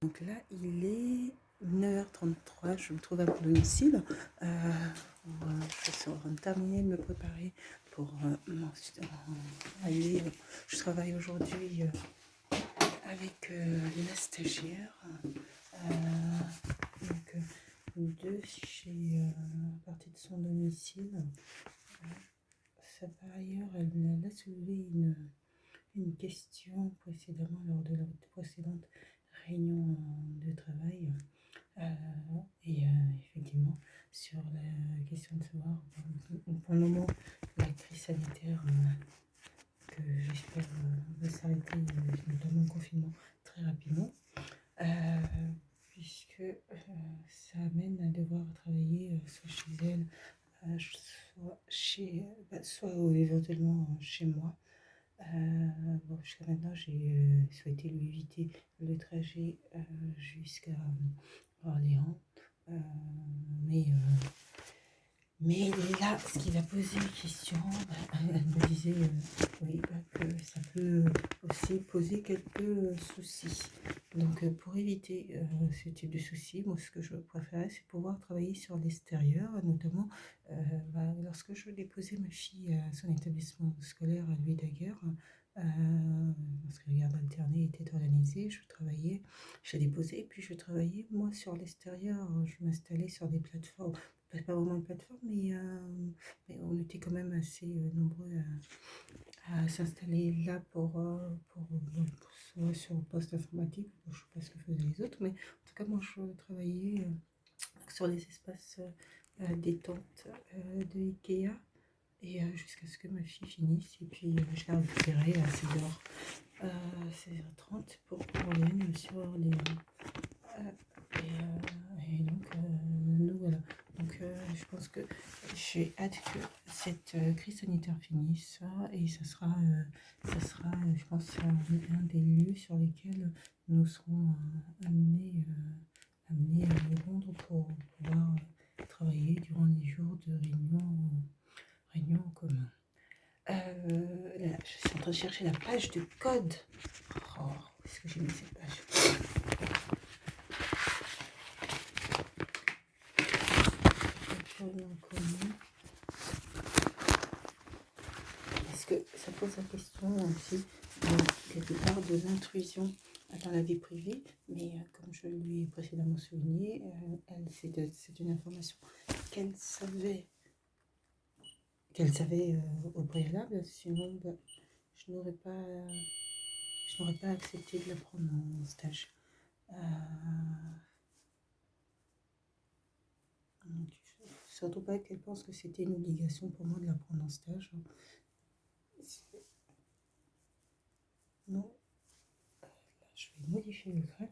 Donc là, il est 9h33, je me trouve à mon domicile. Je suis en train de terminer de me préparer pour aller. Je travaille aujourd'hui avec la stagiaire. Donc, deux chez à partir de son domicile. Ça, par ailleurs, elle a soulevé une question précédemment lors de la précédente réunion de travail. Effectivement, sur la question de savoir, pour le moment, la crise sanitaire que j'espère va s'arrêter, notamment le confinement, très rapidement, puisque ça amène à devoir travailler soit chez elle, soit éventuellement chez moi. Jusqu'à maintenant, j'ai souhaité lui éviter le trajet jusqu'à Orléans. Mais là, ce qui va poser question, elle me disait oui, que ça peut aussi poser quelques soucis. Donc, pour éviter ce type de soucis, moi, ce que je préférais, c'est pouvoir travailler sur l'extérieur, notamment lorsque je déposais ma fille à son établissement scolaire à Louis Daguerre. Lorsque la garde alternée était organisée, je déposais, puis je travaillais moi sur l'extérieur. Je m'installais sur des plateformes, pas vraiment une plateforme, mais on était quand même assez nombreux à s'installer là soit sur le poste informatique. Je ne sais pas ce que faisaient les autres, mais en tout cas, moi, je travaillais sur les espaces détente de Ikea. Et jusqu'à ce que ma fille finisse, et puis je l'ai récupérée à 16h30 pour qu'on revienne sur Orléans. Et donc, nous voilà. Donc, je pense que j'ai hâte que cette crise sanitaire finisse, et ça sera, je pense, un des lieux sur lesquels nous serons amenés à nous rendre pour pouvoir travailler durant les jours de réunion en commun. Là, je suis en train de chercher la page de code. Oh, où est-ce que j'ai mis cette page? En commun. Est-ce que ça pose la question aussi, quelque part, de l'intrusion dans la vie privée? Mais comme je lui ai précédemment souligné, c'est une information qu'elle savait au préalable, sinon je n'aurais pas accepté de la prendre en stage. Surtout pas qu'elle pense que c'était une obligation pour moi de la prendre en stage. Non, là, je vais modifier l'écran.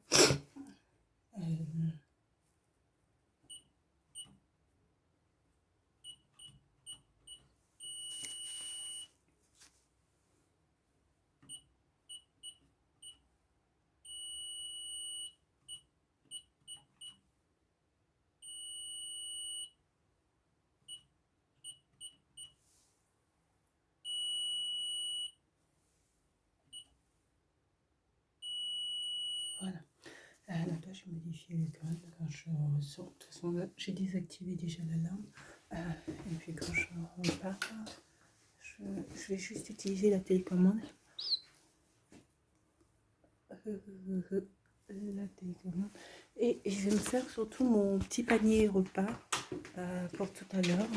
Voilà. Donc là, j'ai modifié l'écran quand je ressors. De toute façon, là, j'ai désactivé déjà l'alarme. Et puis quand je repars, je vais juste utiliser la télécommande. La télécommande. Et je vais me faire surtout mon petit panier repas pour tout à l'heure.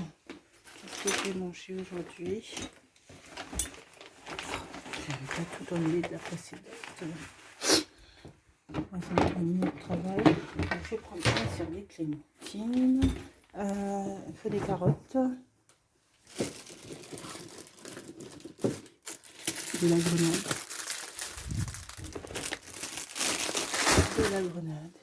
Qu'est-ce que j'ai mangé aujourd'hui? Je n'avais pas tout enlevé de la précédente. Moi, c'est mon panier de travail. Donc, je prends ça sur des clémentines. Il faut des carottes. De la grenade. De la grenade.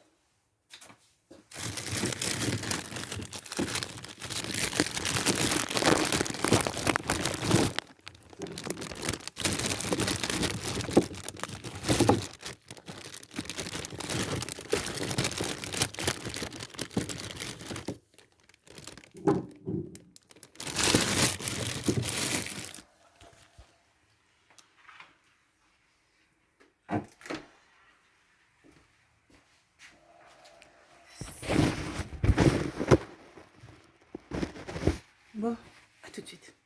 Bon, à tout de suite.